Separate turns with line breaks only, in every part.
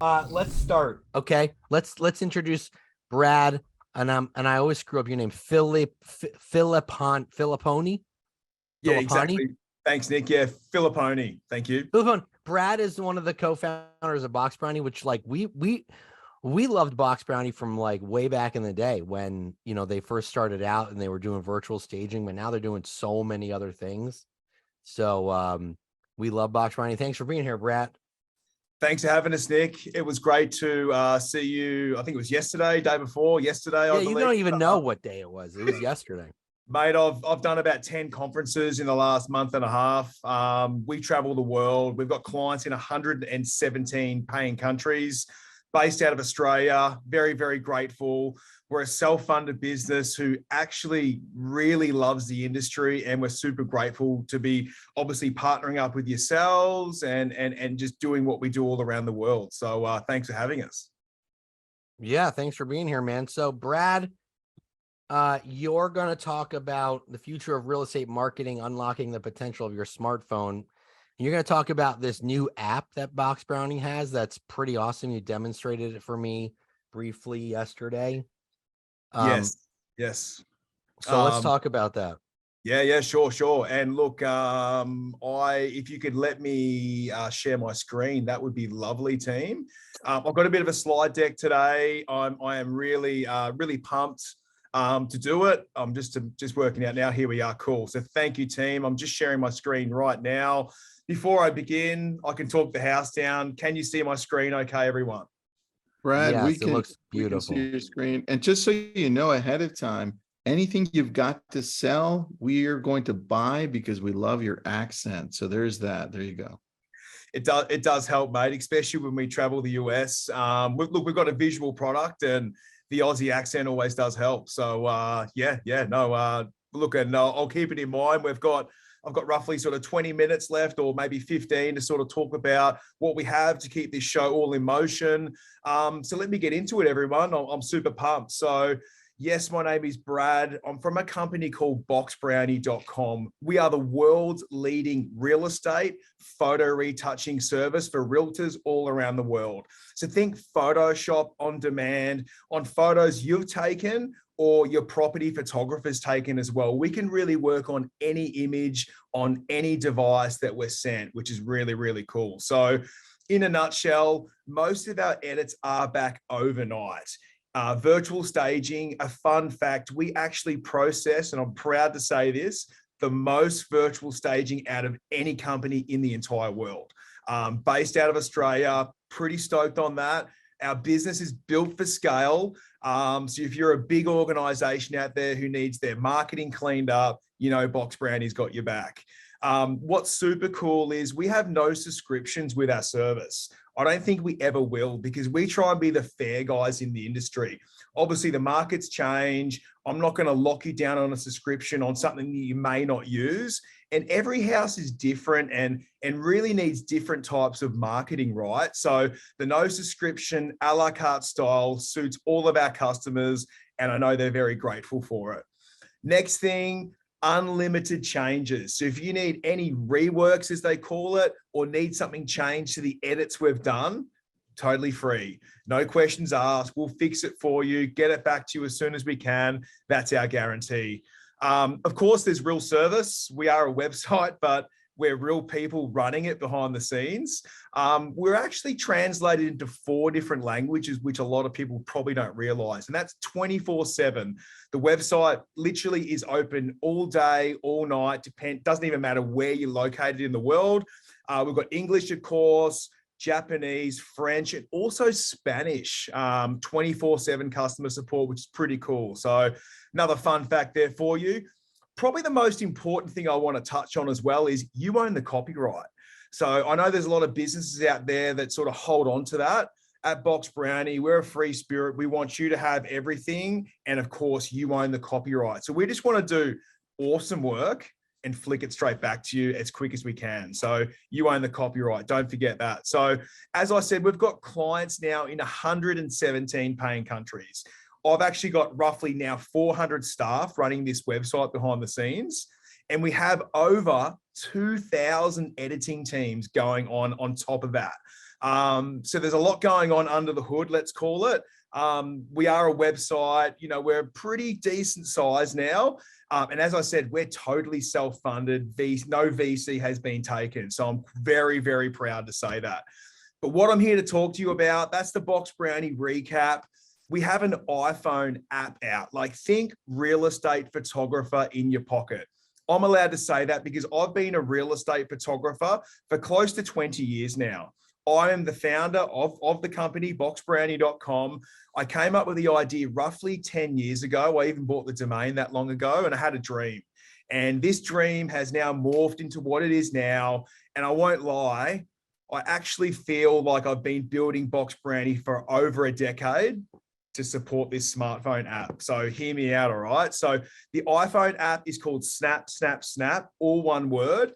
Let's start. Okay. Let's introduce Brad. And I always screw up your name. Filliponi.
Yeah,
Filliponi.
exactly. Thanks, Nick. Yeah, Filliponi. Thank you.
Filliponi. Brad is one of the co-founders of Box Brownie, which like we loved Box Brownie from like way back in the day when they first started out and they were doing virtual staging, but now they're doing so many other things. So we love Box Brownie. Thanks for being here, Brad.
Thanks for having us, Nick. It was great to see you. I think it was yesterday, day before yesterday,
Yeah,
I
you
believe.
don't even know what day it was. It was yesterday.
Mate, I've done about 10 conferences in the last month and a half. We travel the world. We've got clients in 117 paying countries based out of Australia. Very, very grateful. We're a self-funded business who actually really loves the industry, and we're super grateful to be obviously partnering up with yourselves and just doing what we do all around the world. So thanks for having us.
Yeah, thanks for being here, man. So Brad, you're going to talk about the future of real estate marketing, unlocking the potential of your smartphone. You're going to talk about this new app that Box Brownie has. That's pretty awesome. You demonstrated it for me briefly yesterday.
Yes. Yes.
So let's talk about that.
Yeah, sure. And look, if you could let me share my screen, that would be lovely, team. I've got a bit of a slide deck today. I am really pumped to do it. I'm just working out now. Here we are. Cool. So thank you, team. I'm just sharing my screen right now. Before I begin, I can talk the house down. Can you see my screen? Okay, everyone.
Brad,
Yes, it looks
we can
beautiful.
see your screen. And just so you know ahead of time, anything you've got to sell, we are going to buy because we love your accent. So there's that. There you go.
It does help, mate, especially when we travel the US. We've got a visual product, and the Aussie accent always does help. So look, and I'll keep it in mind. I've got roughly sort of 20 minutes left, or maybe 15, to sort of talk about what we have to keep this show all in motion. So let me get into it, everyone. I'm super pumped. So yes, my name is Brad. I'm from a company called boxbrownie.com. We are the world's leading real estate photo retouching service for realtors all around the world. So think Photoshop on demand on photos you've taken or your property photographer's taken as well. We can really work on any image on any device that we're sent, which is really, really cool. So in a nutshell, most of our edits are back overnight. Virtual staging, a fun fact, we actually process, and I'm proud to say this, the most virtual staging out of any company in the entire world. Based out of Australia, pretty stoked on that. Our business is built for scale. So if you're a big organization out there who needs their marketing cleaned up, Box Brownie's got your back. What's super cool is we have no subscriptions with our service. I don't think we ever will, because we try and be the fair guys in the industry. Obviously, the markets change. I'm not going to lock you down on a subscription on something that you may not use. And every house is different and really needs different types of marketing, right? So the no subscription, a la carte style suits all of our customers, and I know they're very grateful for it. Next thing, unlimited changes. So if you need any reworks, as they call it, or need something changed to the edits we've done, totally free. No questions asked. We'll fix it for you, get it back to you as soon as we can. That's our guarantee. Of course, there's real service. We are a website, but we're real people running it behind the scenes. We're actually translated into 4 different languages, which a lot of people probably don't realize. And that's 24/7. The website literally is open all day, all night. Doesn't even matter where you're located in the world. We've got English, of course, Japanese, French, and also Spanish, 24/7 customer support, which is pretty cool. So another fun fact there for you. Probably the most important thing I want to touch on as well is you own the copyright. So I know there's a lot of businesses out there that sort of hold on to that. At Box Brownie, we're a free spirit. We want you to have everything. And of course, you own the copyright. So we just want to do awesome work and flick it straight back to you as quick as we can. So you own the copyright. Don't forget that. So as I said, we've got clients now in 117 paying countries. I've actually got roughly now 400 staff running this website behind the scenes. And we have over 2,000 editing teams going on top of that. So there's a lot going on under the hood, let's call it. We are a website, we're a pretty decent size now. And as I said, we're totally self-funded. No VC has been taken. So I'm very, very proud to say that. But what I'm here to talk to you about, that's the Box Brownie recap. We have an iPhone app out. Like, think real estate photographer in your pocket. I'm allowed to say that because I've been a real estate photographer for close to 20 years now. I am the founder of the company, boxbrownie.com. I came up with the idea roughly 10 years ago. I even bought the domain that long ago, and I had a dream. And this dream has now morphed into what it is now. And I won't lie, I actually feel like I've been building Box Brownie for over a decade to support this smartphone app. So hear me out, all right? So the iPhone app is called Snap, Snap, Snap, all one word.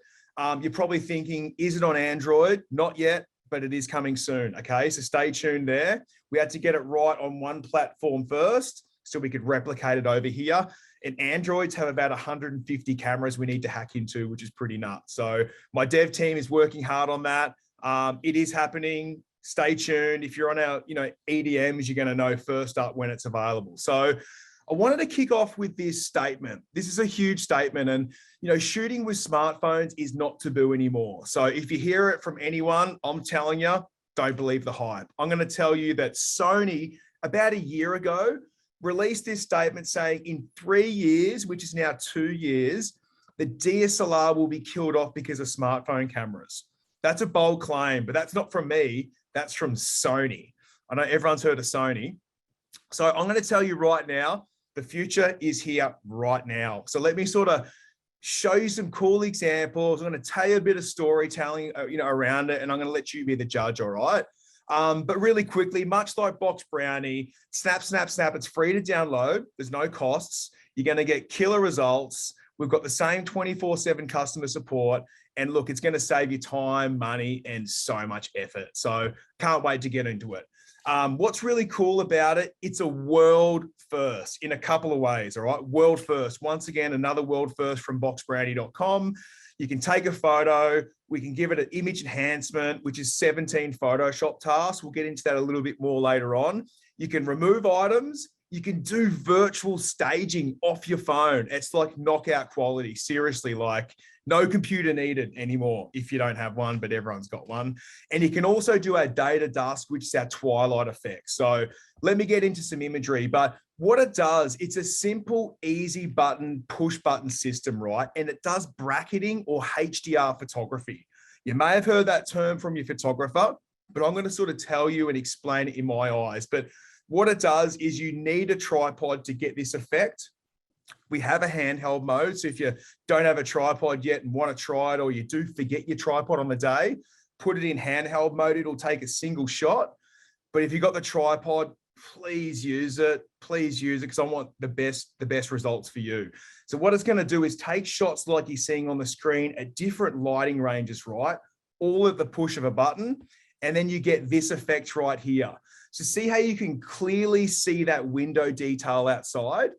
You're probably thinking, is it on Android? Not yet, but it is coming soon, okay? So stay tuned there. We had to get it right on one platform first so we could replicate it over here. And Androids have about 150 cameras we need to hack into, which is pretty nuts. So my dev team is working hard on that. It is happening. Stay tuned. If you're on our, EDMs, you're going to know first up when it's available. So I wanted to kick off with this statement. This is a huge statement, and shooting with smartphones is not taboo anymore. So if you hear it from anyone, I'm telling you, don't believe the hype. I'm going to tell you that Sony, about a year ago, released this statement saying in 3 years, which is now 2 years, the DSLR will be killed off because of smartphone cameras. That's a bold claim, but that's not from me. That's from Sony. I know everyone's heard of Sony. So I'm going to tell you right now, the future is here right now. So let me sort of show you some cool examples. I'm going to tell you a bit of storytelling, around it, and I'm going to let you be the judge, all right? But really quickly, much like Box Brownie, Snap, Snap, Snap, it's free to download. There's no costs. You're going to get killer results. We've got the same 24/7 customer support. And look, it's going to save you time, money, and so much effort. So can't wait to get into it. What's really cool about it, it's a world first in a couple of ways, all right? World first. Once again, another world first from boxbrownie.com. You can take a photo. We can give it an image enhancement, which is 17 Photoshop tasks. We'll get into that a little bit more later on. You can remove items. You can do virtual staging off your phone. It's like knockout quality. Seriously, like no computer needed anymore if you don't have one, but everyone's got one. And you can also do our data dusk, which is our twilight effect. So let me get into some imagery. But what it does, it's a simple, easy button, push button system, right? And it does bracketing or HDR photography. You may have heard that term from your photographer, but I'm going to sort of tell you and explain it in my eyes. But what it does is you need a tripod to get this effect. We have a handheld mode. So if you don't have a tripod yet and want to try it, or you do forget your tripod on the day, put it in handheld mode. It'll take a single shot. But if you've got the tripod, please use it. Please use it because I want the best results for you. So what it's going to do is take shots like you're seeing on the screen at different lighting ranges, right? All at the push of a button. And then you get this effect right here. So see how you can clearly see that window detail outside?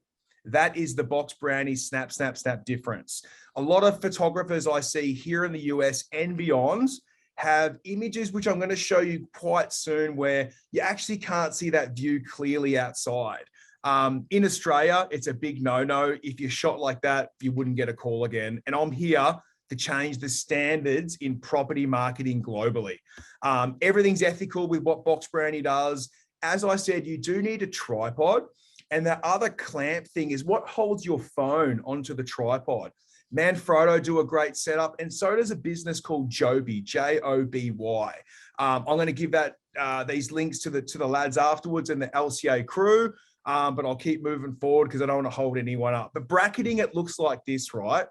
That is the Box Brownie Snap, Snap, Snap difference. A lot of photographers I see here in the US and beyond have images, which I'm going to show you quite soon, where you actually can't see that view clearly outside. In Australia, it's a big no-no. If you shot like that, you wouldn't get a call again. And I'm here to change the standards in property marketing globally. Everything's ethical with what Box Brownie does. As I said, you do need a tripod. And the other clamp thing is what holds your phone onto the tripod. Manfrotto do a great setup, and so does a business called Joby, Joby. I'm going to give that these links to the lads afterwards and the LCA crew, but I'll keep moving forward because I don't want to hold anyone up. But bracketing, it looks like this, right?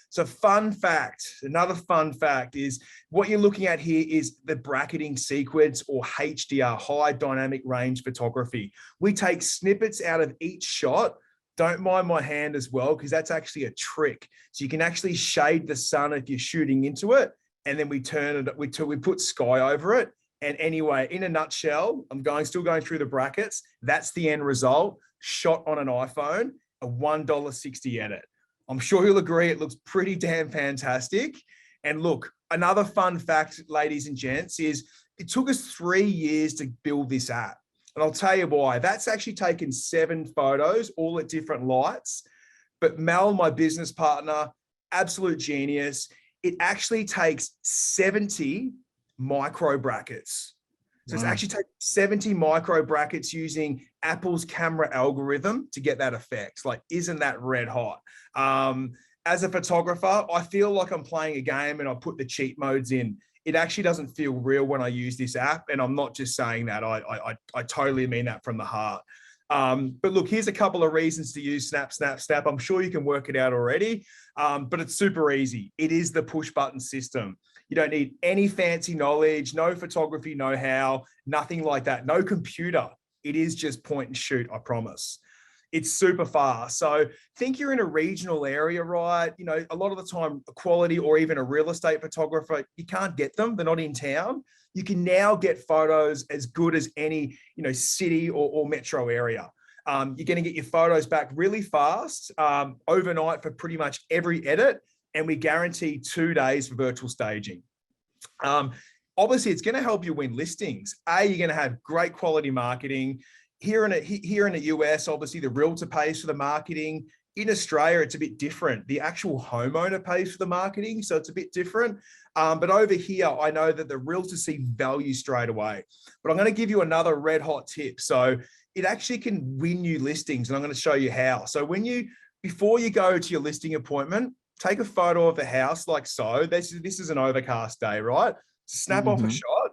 So fun fact, another fun fact is what you're looking at here is the bracketing sequence, or HDR, high dynamic range photography. We take snippets out of each shot. Don't mind my hand as well, because that's actually a trick. So you can actually shade the sun if you're shooting into it, and then we turn it, we put sky over it. And anyway, in a nutshell, still going through the brackets. That's the end result, shot on an iPhone, a $1.60 edit. I'm sure you'll agree it looks pretty damn fantastic. And look, another fun fact, ladies and gents, is it took us 3 years to build this app. And I'll tell you why. That's actually taken 7 photos, all at different lights. But Mel, my business partner, absolute genius. It actually takes 70 micro brackets. So it's actually taking 70 micro brackets using Apple's camera algorithm to get that effect. Like, isn't that red hot? As a photographer, I feel like I'm playing a game and I put the cheat modes in. It actually doesn't feel real when I use this app. And I'm not just saying that. I totally mean that from the heart. But look, here's a couple of reasons to use Snap, Snap, Snap. I'm sure you can work it out already, but it's super easy. It is the push button system. You don't need any fancy knowledge, no photography know-how, nothing like that. No computer. It is just point and shoot, I promise. It's super fast. So think you're in a regional area, right? You know, a lot of the time, a quality or even a real estate photographer, you can't get them. They're not in town. You can now get photos as good as any, you know, city or metro area. You're going to get your photos back really fast, overnight for pretty much every edit. And we guarantee 2 days for virtual staging. Obviously, it's going to help you win listings. You're going to have great quality marketing. Here in the US, obviously, the realtor pays for the marketing. In Australia, it's a bit different. The actual homeowner pays for the marketing, so it's a bit different. But over here, I know that the realtors see value straight away. But I'm going to give you another red hot tip. So it actually can win you listings, and I'm going to show you how. So before you go to your listing appointment, take a photo of the house like so. This is an overcast day, right? Snap off a shot.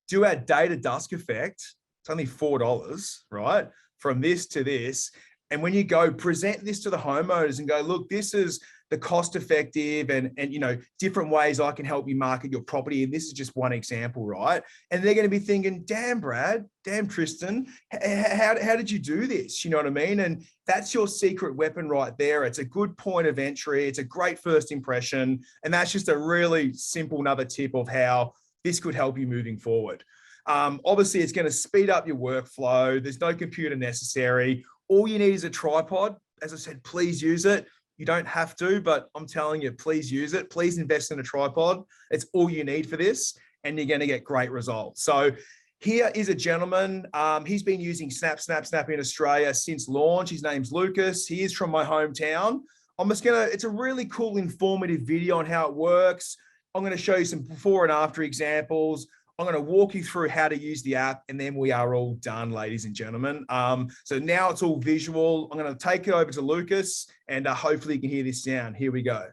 Do our day to dusk effect. It's only $4, right? From this to this. And when you go present this to the homeowners and go, look, this is the cost effective and you know, different ways I can help you market your property. And this is just one example, right? And they're going to be thinking, damn, Brad, damn, Tristan, how did you do this? You know what I mean? And that's your secret weapon right there. It's a good point of entry. It's a great first impression. And that's just a really simple another tip of how this could help you moving forward. Obviously, it's going to speed up your workflow. There's no computer necessary. All you need is a tripod. As I said, please use it. You don't have to, but I'm telling you, please use it. Please invest in a tripod. It's all you need for this, and you're going to get great results. So here is a gentleman. He's been using Snap, Snap, Snap in Australia since launch. His name's Lucas. He is from my hometown. It's a really cool, informative video on how it works. I'm going to show you some before and after examples. I'm going to walk you through how to use the app, and then we are all done, ladies and gentlemen. So now it's all visual. I'm going to take it over to Lucas, and hopefully you can hear this sound. Here we go.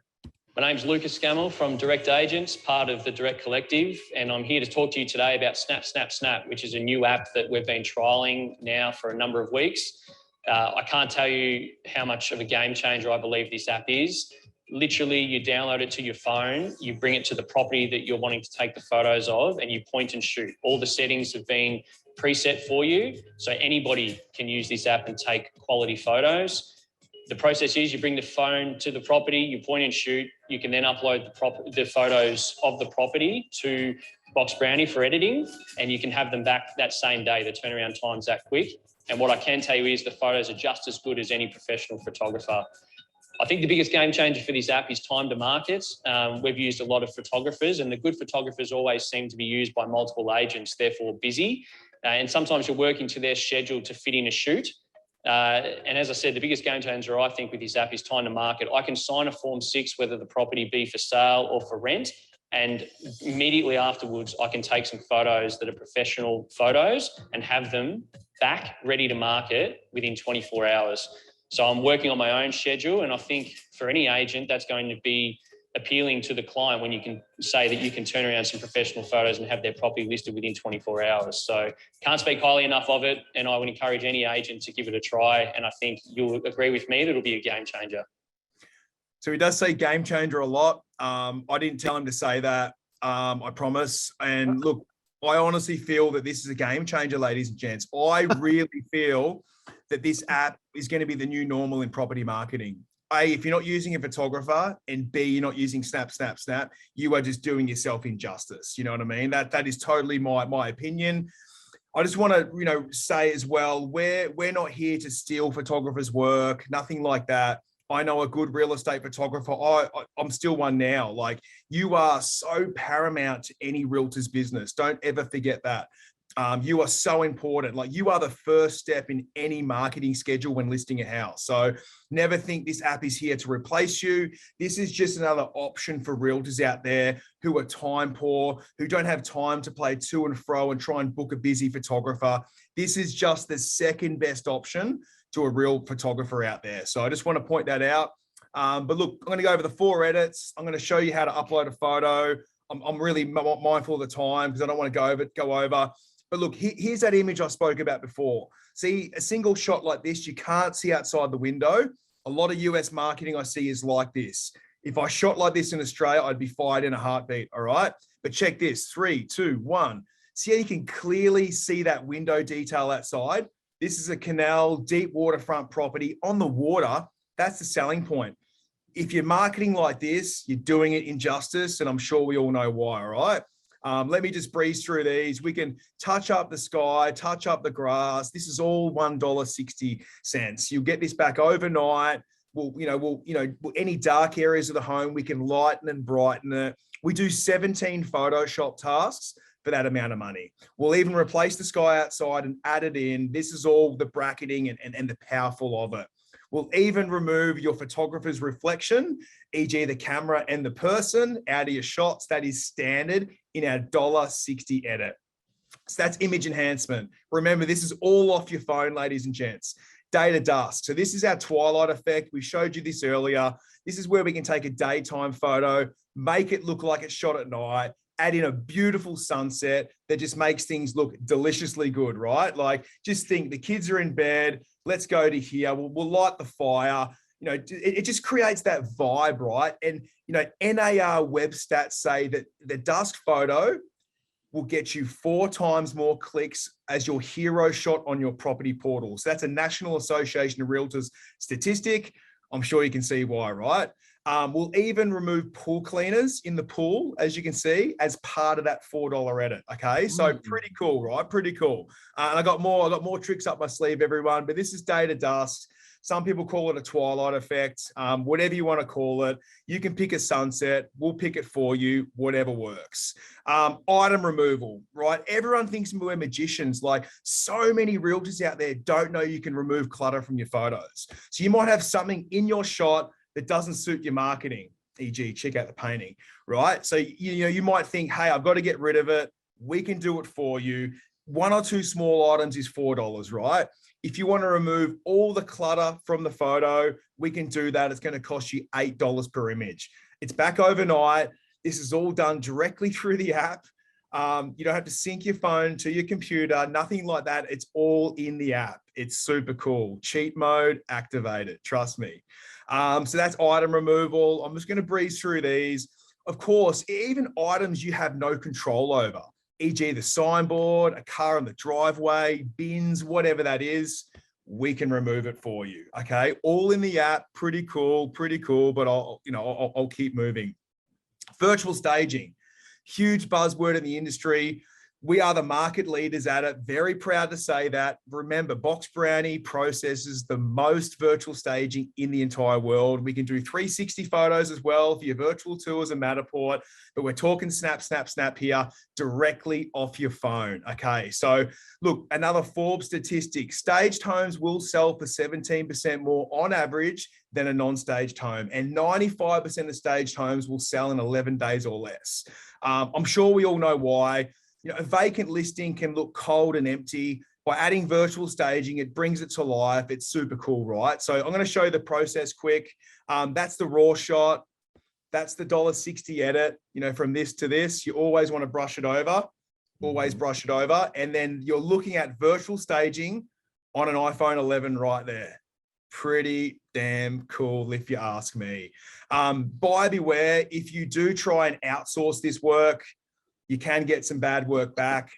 My name's Lucas Scammell from Direct Agents, part of the Direct Collective, and I'm here to talk to you today about Snap, Snap, Snap, which is a new app that we've been trialling now for a number of weeks. I can't tell you how much of a game changer I believe this app is. Literally, you download it to your phone, you bring it to the property that you're wanting to take the photos of, and you point and shoot. All the settings have been preset for you, so anybody can use this app and take quality photos. The process is you bring the phone to the property, you point and shoot. You can then upload the photos of the property to Box Brownie for editing, and you can have them back that same day. The turnaround time's that quick. And what I can tell you is the photos are just as good as any professional photographer. I think the biggest game changer for this app is time to market. We've used a lot of photographers, and the good photographers always seem to be used by multiple agents, therefore busy. And sometimes you're working to their schedule to fit in a shoot. And as I said, the biggest game changer I think with this app is time to market. I can sign a Form 6, whether the property be for sale or for rent, and immediately afterwards, I can take some photos that are professional photos and have them back ready to market within 24 hours. So I'm working on my own schedule, and I think for any agent, that's going to be appealing to the client when you can say that you can turn around some professional photos and have their property listed within 24 hours. So can't speak highly enough of it, and I would encourage any agent to give it a try, and I think you'll agree with me that it'll be a game changer.
So he does say game changer a lot. I didn't tell him to say that, I promise. And look, I honestly feel that this is a game changer, ladies and gents. I really feel that this app is going to be the new normal in property marketing. A, if you're not using a photographer, and B, you're not using Snap, Snap, Snap, you are just doing yourself injustice. You know what I mean? That is totally my opinion. I just want to, say as well, we're not here to steal photographers' work, nothing like that. I know a good real estate photographer. I'm still one now. Like, you are so paramount to any realtor's business. Don't ever forget that. You are so important. Like, you are the first step in any marketing schedule when listing a house. So never think this app is here to replace you. This is just another option for realtors out there who are time poor, who don't have time to play to and fro and try and book a busy photographer. This is just the second best option to a real photographer out there. So I just want to point that out. But look, I'm going to go over the 4 edits. I'm going to show you how to upload a photo. I'm really mindful of the time because I don't want to go over. But look, here's that image I spoke about before. See, a single shot like this, you can't see outside the window. A lot of US marketing I see is like this. If I shot like this in Australia, I'd be fired in a heartbeat, all right? But check this, 3, 2, 1. See how you can clearly see that window detail outside? This is a canal, deep waterfront property on the water. That's the selling point. If you're marketing like this, you're doing it injustice, and I'm sure we all know why, all right? Let me just breeze through these. We can touch up the sky, touch up the grass. This is all $1.60. You'll get this back overnight. Any dark areas of the home, we can lighten and brighten it. We do 17 Photoshop tasks for that amount of money. We'll even replace the sky outside and add it in. This is all the bracketing and the powerful of it. We'll even remove your photographer's reflection, e.g. the camera and the person, out of your shots. That is standard in our $1.60 edit. So that's image enhancement. Remember, this is all off your phone, ladies and gents. Data dusk. So this is our twilight effect. We showed you this earlier. This is where we can take a daytime photo, make it look like it's shot at night, add in a beautiful sunset that just makes things look deliciously good, right? Like, just think the kids are in bed. Let's go to here. We'll light the fire. It just creates that vibe, right? And, NAR web stats say that the dusk photo will get you 4 times more clicks as your hero shot on your property portal. So that's a National Association of Realtors statistic. I'm sure you can see why, right? We'll even remove pool cleaners in the pool, as you can see, as part of that $4 edit. Okay, so pretty cool, right? Pretty cool. And I got more tricks up my sleeve, everyone. But this is data dust. Some people call it a twilight effect. Whatever you want to call it, you can pick a sunset. We'll pick it for you. Whatever works. Item removal, right? Everyone thinks we're magicians. Like, so many realtors out there don't know you can remove clutter from your photos. So you might have something in your shot that doesn't suit your marketing, e.g. check out the painting, right? So, you might think, hey, I've got to get rid of it. We can do it for you. 1 or 2 small items is $4, right? If you want to remove all the clutter from the photo, we can do that. It's going to cost you $8 per image. It's back overnight. This is all done directly through the app. You don't have to sync your phone to your computer, nothing like that. It's all in the app. It's super cool. Cheat mode activated, trust me. So that's item removal. I'm just going to breeze through these. Of course, even items you have no control over, e.g. the signboard, a car in the driveway, bins, whatever that is, we can remove it for you. Okay, all in the app. Pretty cool, but I'll keep moving. Virtual staging, huge buzzword in the industry. We are the market leaders at it. Very proud to say that. Remember, Box Brownie processes the most virtual staging in the entire world. We can do 360 photos as well for your virtual tours and Matterport, but we're talking snap, snap, snap here directly off your phone. Okay, so look, another Forbes statistic. Staged homes will sell for 17% more on average than a non-staged home, and 95% of staged homes will sell in 11 days or less. I'm sure we all know why. A vacant listing can look cold and empty. By adding virtual staging, it brings it to life. It's super cool, right? So I'm going to show you the process quick. That's the raw shot. That's the $1.60 edit. From this to this, you always want to brush it over. Always brush it over. And then you're looking at virtual staging on an iPhone 11 right there. Pretty damn cool, if you ask me. Buyer beware, if you do try and outsource this work, you can get some bad work back.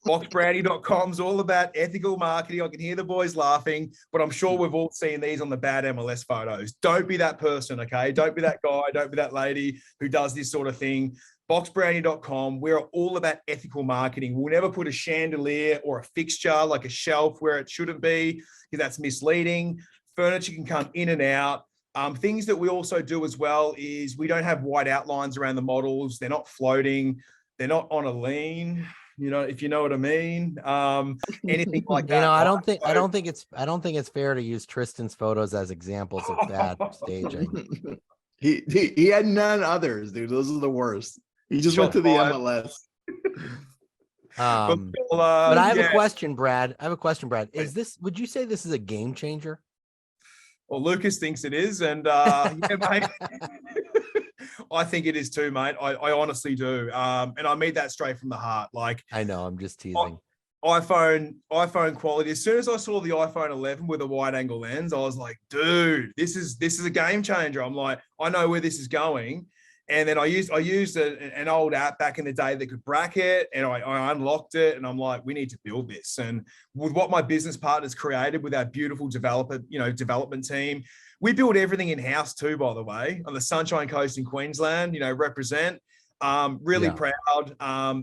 Boxbrownie.com is all about ethical marketing. I can hear the boys laughing, but I'm sure we've all seen these on the bad MLS photos. Don't be that person, okay? Don't be that guy. Don't be that lady who does this sort of thing. Boxbrownie.com, we're all about ethical marketing. We'll never put a chandelier or a fixture like a shelf where it shouldn't be, because that's misleading. Furniture can come in and out. Things that we also do as well is we don't have white outlines around the models. They're not floating. They're not on a lean, if you know what I mean. Anything like that.
I
right?
don't think it's fair to use Tristan's photos as examples of bad staging.
He had none others, dude. Those are the worst. He just went
Shot
to the
fired.
MLS.
But I have a
Yeah.
question, Brad. Would you say this is a game changer?
Well, Lucas thinks it is, and yeah, mate. I think it is too, mate. I honestly do. And I mean that straight from the heart. Like,
I know, I'm just teasing.
iPhone quality. As soon as I saw the iPhone 11 with a wide angle lens, I was like, dude, this is a game changer. I'm like, I know where this is going. And then I used an old app back in the day that could bracket, and I unlocked it, and I'm like, we need to build this. And with what my business partners created with our beautiful development team, we build everything in house too, by the way, on the Sunshine Coast in Queensland. Represent. Really proud.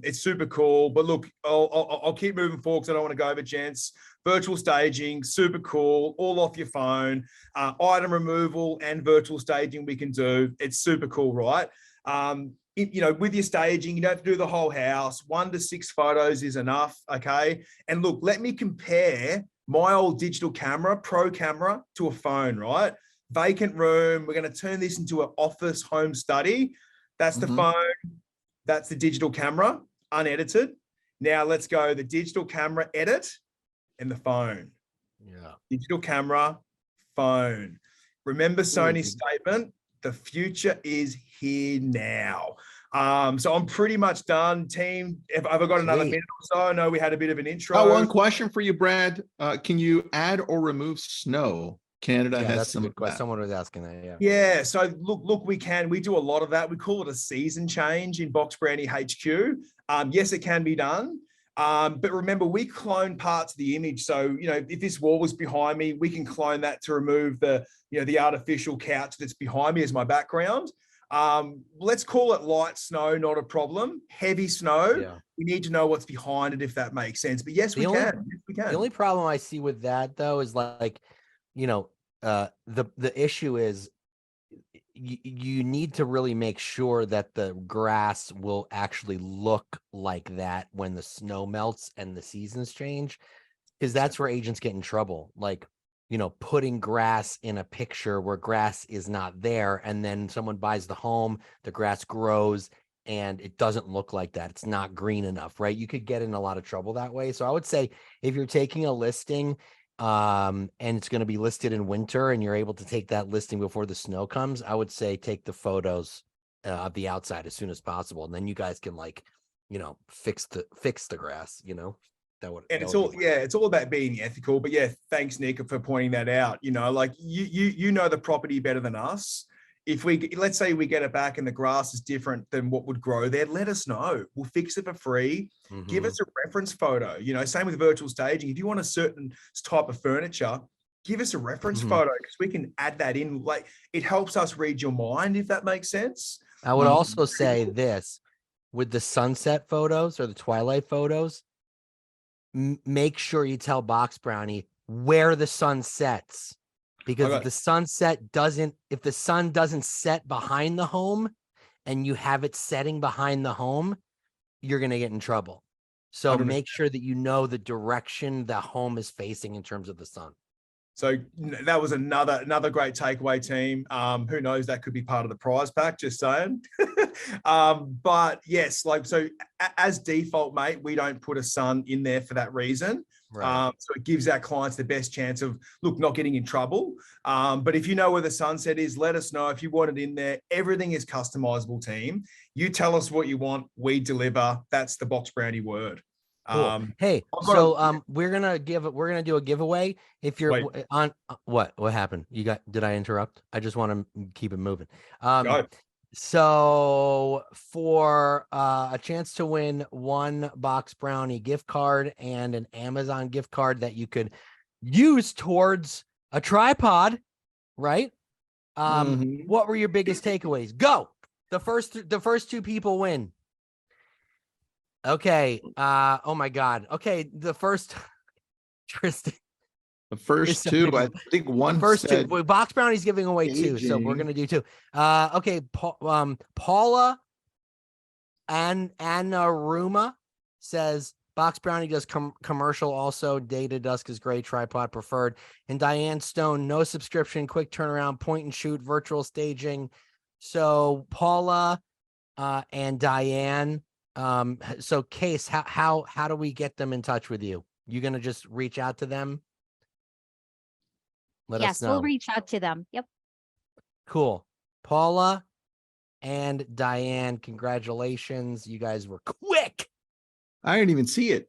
It's super cool. But look, I'll keep moving forward because I don't want to go over, gents. Virtual staging, super cool, all off your phone. Item removal and virtual staging we can do. It's super cool, right? With your staging, you don't have to do the whole house. 1 to 6 photos is enough, okay? And look, let me compare my old digital camera, pro camera, to a phone, right? Vacant room. We're going to turn this into an office home study. That's the phone. That's the digital camera, unedited. Now let's go the digital camera edit and the phone.
Yeah.
Digital camera, phone. Remember Sony's statement, the future is here now. So I'm pretty much done, team. Have I got another minute or so? I know we had a bit of an intro.
One question for you, Brad. Can you add or remove snow? Canada has
that's a
some
good
of
question.
that.
Someone was asking that.
Yeah. So look, we do a lot of that. We call it a season change in Box Brownie HQ. Yes, it can be done. But remember, we clone parts of the image. So, if this wall was behind me, we can clone that to remove the artificial couch that's behind me as my background. Let's call it light snow, not a problem. Heavy snow, we need to know what's behind it, if that makes sense. But yes, we can. Yes, we can.
The only problem I see with that, though, is the issue is you need to really make sure that the grass will actually look like that when the snow melts and the seasons change, because that's where agents get in trouble. Like, putting grass in a picture where grass is not there, and then someone buys the home, the grass grows, and it doesn't look like that. It's not green enough, right? You could get in a lot of trouble that way. So I would say if you're taking a listing and it's going to be listed in winter and you're able to take that listing before the snow comes, I would say take the photos of the outside as soon as possible. And then you guys can fix the grass,
it's all about being ethical. But yeah, thanks, Nick, for pointing that out. Like you know the property better than us. If let's say we get it back and the grass is different than what would grow there, let us know. We'll fix it for free. Give us a reference photo. Same with virtual staging. If you want a certain type of furniture, give us a reference photo, because we can add that in. Like, it helps us read your mind, if that makes sense.
I would also say this with the sunset photos or the twilight photos, make sure you tell Box Brownie where the sun sets. Because if the sun doesn't set behind the home and you have it setting behind the home, you're going to get in trouble. So 100%. Make sure that you know the direction the home is facing in terms of the sun.
So that was another great takeaway, team. Who knows, that could be part of the prize pack, just saying. But yes, so as default, mate, we don't put a sun in there for that reason. Right. So it gives our clients the best chance of, not getting in trouble. But if you know where the sunset is, let us know. If you want it in there, everything is customizable, team. You tell us what you want, we deliver. That's the Box Brownie word.
Cool. Hey, we're gonna do a giveaway. If you're on what happened? Did I interrupt? I just want to keep it moving.
Go.
So for a chance to win one Box Brownie gift card and an Amazon gift card that you could use towards a tripod, right? What were your biggest takeaways? Go. The first 2 people win. Okay. Oh my God. Okay. The first, Tristan.
The first two, I think one
First
said,
two. Box Brownie's giving away two, so we're
aging.
gonna do two. Okay, Paula and Anaruma says Box Brownie does commercial also. Data Dusk is great, tripod preferred. And Diane Stone, no subscription, quick turnaround, point and shoot, virtual staging. So Paula and Diane. So Case, how do we get them in touch with you? You gonna just reach out to them? Let us
Yes,
know.
we'll reach out to them. Yep.
Cool. Paula and Diane, congratulations. You guys were quick.
I didn't even see it.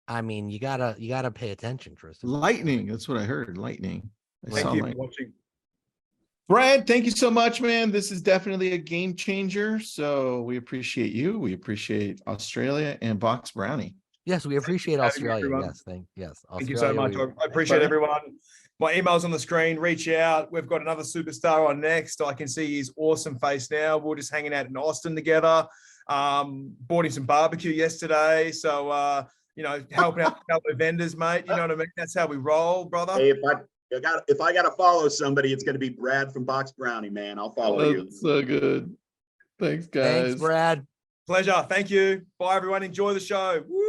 I mean, you gotta pay attention, Tristan.
Lightning. That's what I heard. Lightning. I
Thank
saw
you for
lightning.
watching.
Brad, thank you so much, man. This is definitely a game changer. So we appreciate you. We appreciate Australia and Box Brownie.
Yes, we appreciate
having me,
Australia.
everyone.
Yes, yes.
Thank you so
Australia,
much. I appreciate
Bye.
everyone. My email's on the screen. Reach out. We've got another superstar on next. I can see his awesome face now. We're just hanging out in Austin together. Bought him some barbecue yesterday. So, helping out fellow vendors, mate. You know what I mean? That's how we roll, brother.
Hey, if I gotta follow somebody, it's gonna be Brad from Box Brownie, man. I'll follow you.
That's so good. Thanks, guys.
Thanks, Brad.
Pleasure. Thank you. Bye, everyone. Enjoy the show. Woo!